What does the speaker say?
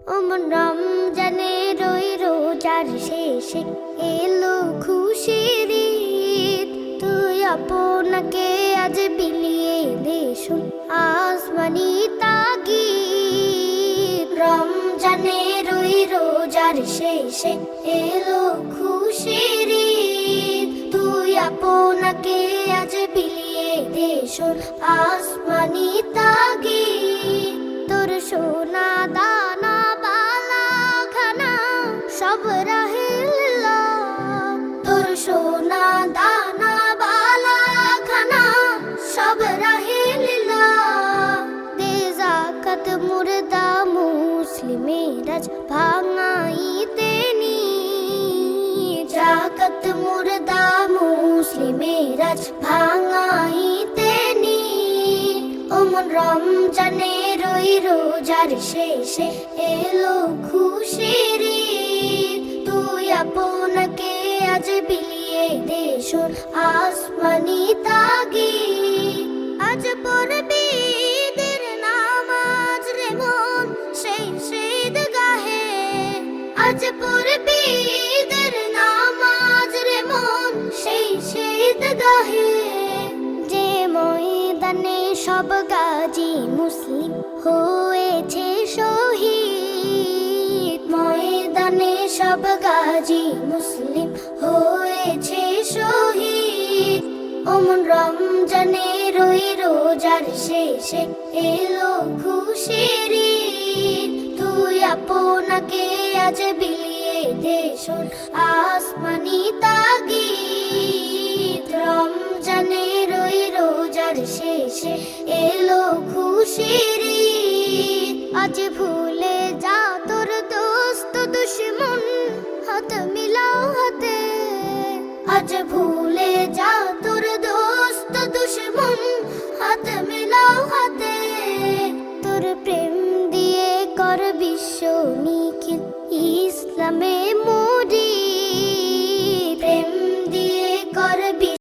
অমন রমজানের ওই রোজার শেষে এলো খুশির ঈদ। তুই আপনাকে আজ বিলিয়ে দে শুন আসমানি তাগিদ। রমজানের ওই রোজার শেষে এলো খুশির ঈদ। তুই আপনাকে আজ বিলিয়ে দে শুন আসমানি তাগিদ। তোর সোনা দানা বালা খানা সব রাহিল্লা, তোর সোনা দানা বালা খানা সব রাহিল্লা। দে যাকাত মুর্দা মুসলিমের আজ ভাঙাইতে নি, যাকাত মুর্দা মুসলিমের আজ ভাঙাইতে নি। অমন রমজানের ওই রোজার শেষে এলো খুশির ঈদ। তুই আপনাকে আজ বিলিয়ে দে শুন আসমানি তাগিদ। আজ পড়বি ঈদের নামাজ রে মন সেই ঈদগাহে, আজ পড়বি ঈদের নামাজ রে মন সেই ঈদগাহে। যে ময়দানে সব গাজী মুসলিম হয়েছে শহীদ, ময়দানে সব গাজী মুসলিম হয়েছে শহীদ। অমন রমজানের ওই রোজার শেষে এলো খুশির ঈদ। তুই আপনাকে আজ বিলিয়ে দে শুন আসমানি তাগিদ। রমজানের ওই রোজার শেষে এলো খুশির ঈদ। আজ ভুলে যা তোর দোস্ত দুশ্মন হাত মিলাও হাতে, আজ ভুলে যা তোর দোস্ত দুশ্মন হাত মিলাও হাতে। তোর প্রেম দিয়ে কর বিশ্ব